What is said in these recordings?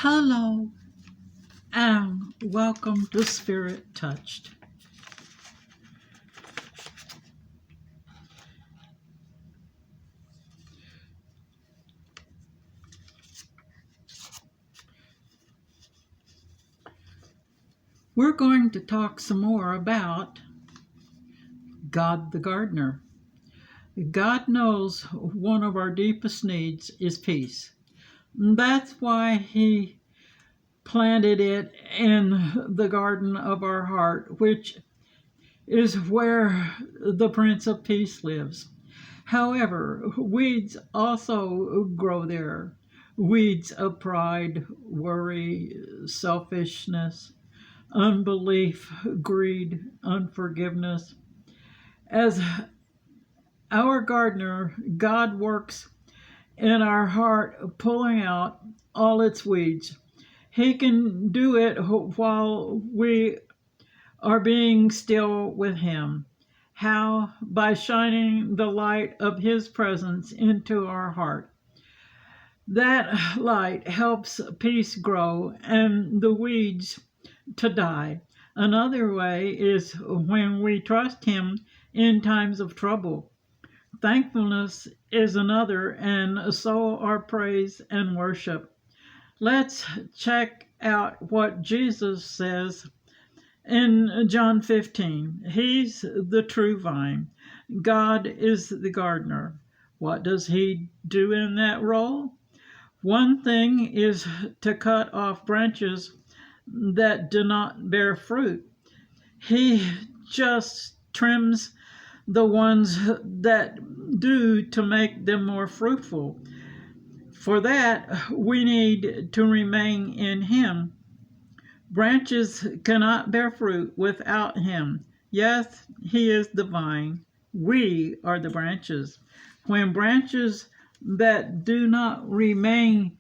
Hello and welcome to Spirit Touched. We're going to talk some more about God the Gardner. God knows one of our deepest needs is peace. That's why He planted it in the garden of our heart, which is where the Prince of Peace lives. However, weeds also grow there. Weeds of pride, worry, selfishness, unbelief, greed, unforgiveness. As our gardener, God works in our heart, pulling out all its weeds. He can do it while we are being still with Him. How? By shining the light of His presence into our heart. That light helps peace grow and the weeds to die. Another way is when we trust Him in times of trouble. Thankfulness is another, and so are praise and worship. Let's check out what Jesus says in John 15. He's the true vine. God is the gardener. What does He do in that role? One thing is to cut off branches that do not bear fruit. He just trims the ones that do to make them more fruitful. For that, we need to remain in Him. Branches cannot bear fruit without Him. Yes, He is the vine. We are the branches. When branches that do not remain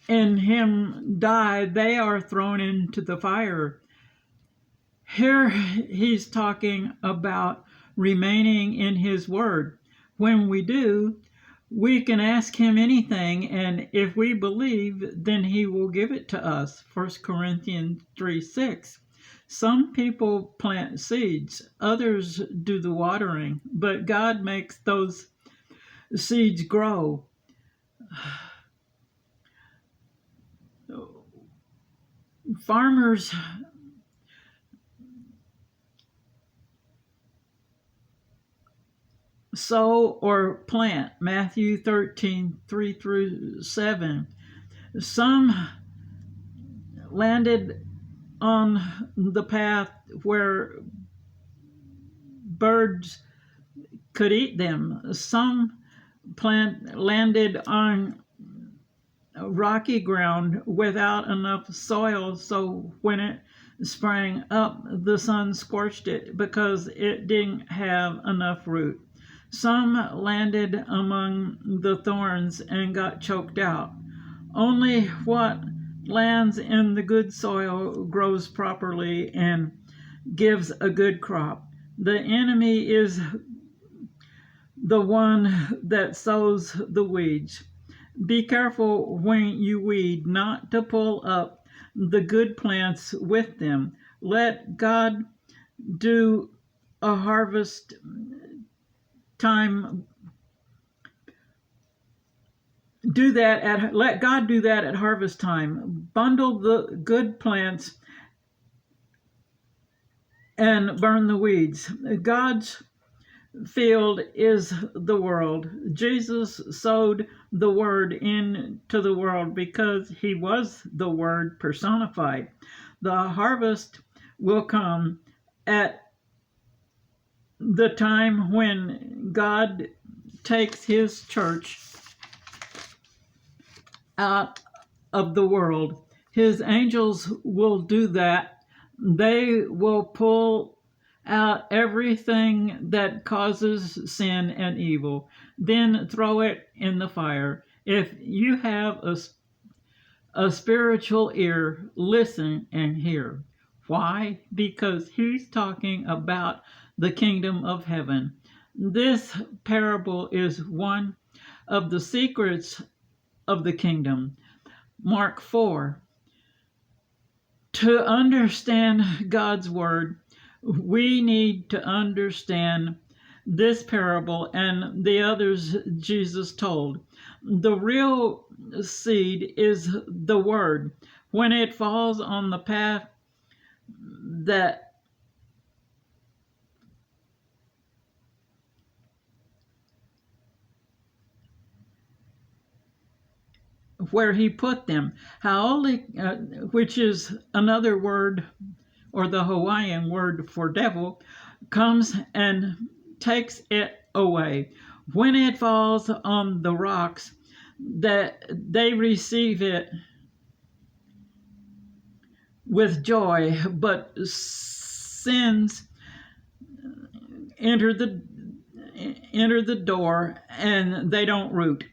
in Him die, they are thrown into the fire. Here He's talking about remaining in His Word. When we do, we can ask Him anything, and if we believe, then He will give it to us. 1 Corinthians 3:6. Some people plant seeds, others do the watering, but God makes those seeds grow. Farmers sow or plant. Matthew 13:3-7. Some landed on the path where birds could eat them. Some landed on rocky ground without enough soil, so when it sprang up, the sun scorched it because it didn't have enough root. Some landed among the thorns and got choked out. Only what lands in the good soil grows properly and gives a good crop. The enemy is the one that sows the weeds. Be careful when you weed not to pull up the good plants with them. Let God do a harvest time. Let God do that at harvest time. Bundle the good plants and burn the weeds. God's field is the world. Jesus sowed the Word into the world because He was the Word personified. The harvest will come at the time when God takes His church out of the world. His angels will do that. They will pull out everything that causes sin and evil, then throw it in the fire. If you have a spiritual ear, listen and hear. Why? Because He's talking about the kingdom of heaven. This parable is one of the secrets of the kingdom. Mark 4. To understand God's word, we need to understand this parable and the others Jesus told. The real seed is the word. When it falls on the path that where he put them, which is another word, or the Hawaiian word for devil, comes and takes it away. When it falls on the rocks, that they receive it with joy, but sins enter the door and they don't root.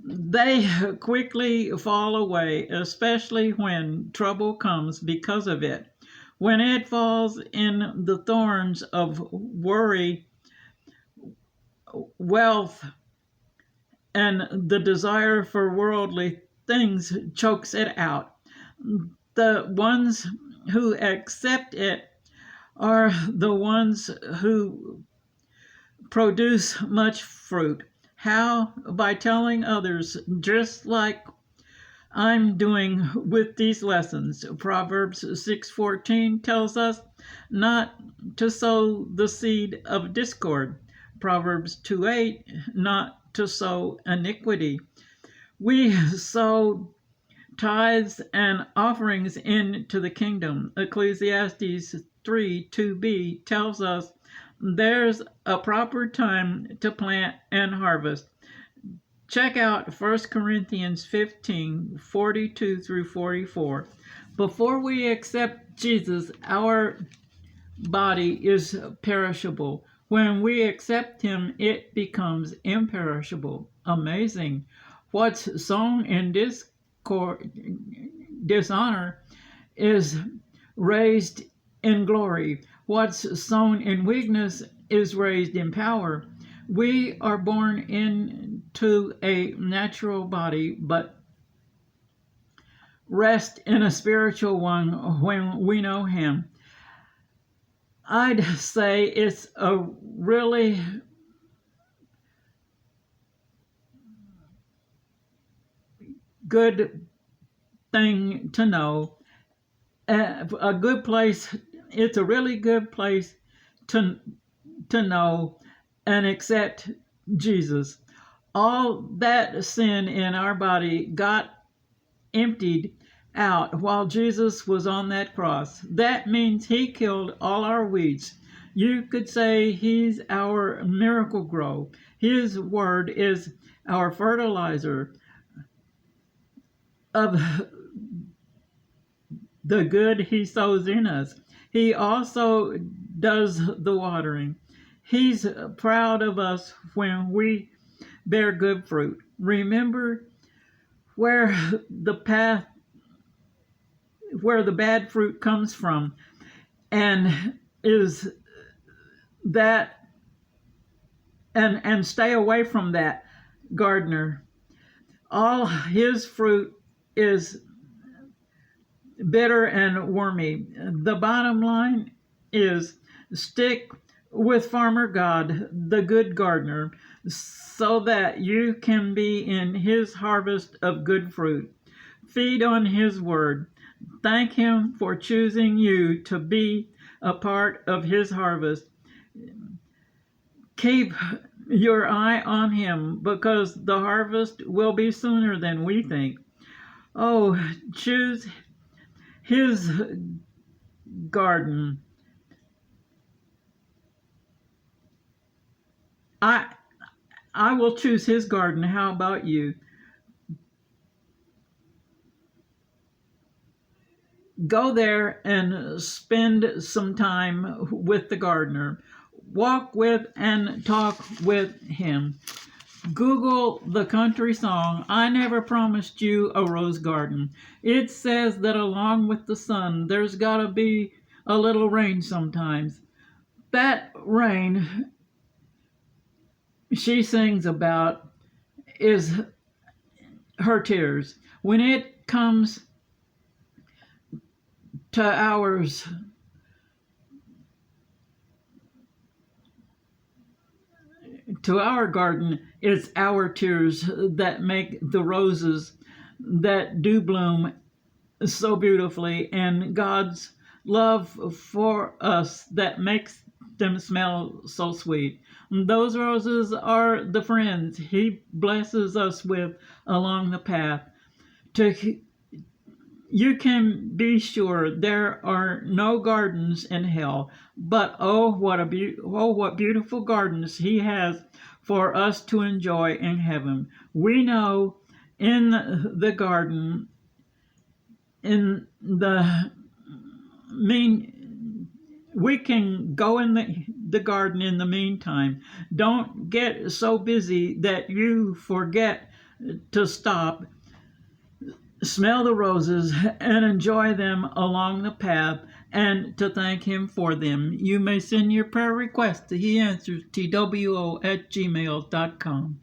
They quickly fall away, especially when trouble comes because of it. When it falls in the thorns of worry, wealth, and the desire for worldly things chokes it out. The ones who accept it are the ones who produce much fruit. How? By telling others, just like I'm doing with these lessons. Proverbs 6:14 tells us not to sow the seed of discord. Proverbs 2:8, not to sow iniquity. We sow tithes and offerings into the kingdom. Ecclesiastes 3:2b tells us there's a proper time to plant and harvest. Check out 1 Corinthians 15:42 through 44. Before we accept Jesus, our body is perishable. When we accept him, it becomes imperishable. Amazing. What's sown in dishonor is raised in glory. What's sown in weakness is raised in power. We are born into a natural body, but rest in a spiritual one when we know him. I'd say it's a really good thing to know. A good place, it's a really good place to know and accept Jesus. All that sin in our body got emptied out while Jesus was on that cross. That means he killed all our weeds. You could say he's our miracle grow. His word is our fertilizer of the good he sows in us. He also does the watering. He's proud of us when we bear good fruit. Remember where the bad fruit comes from, and is that and stay away from that, Gardner. All his fruit is bitter and wormy. The bottom line is stick with Farmer God, the good gardener, so that you can be in his harvest of good fruit. Feed on his word. Thank him for choosing you to be a part of his harvest. Keep your eye on him, because the harvest will be sooner than we think. Oh, choose his garden. I will choose his garden. How about you? Go there and spend some time with the gardener. Walk with and talk with him. Google the country song, I Never Promised You a Rose Garden. It says that along with the sun, there's got to be a little rain sometimes. That rain she sings about is her tears. When it comes to our garden, it's our tears that make the roses that do bloom so beautifully, and God's love for us that makes them smell so sweet. Those roses are the friends He blesses us with along the path. To You can be sure there are no gardens in hell, but what beautiful gardens He has for us to enjoy in heaven. We know in the garden, in the mean we can go in the garden in the meantime. Don't get so busy that you forget to stop, smell the roses, and enjoy them along the path, and to thank Him for them. You may send your prayer request to He Answers, TWO@gmail.com.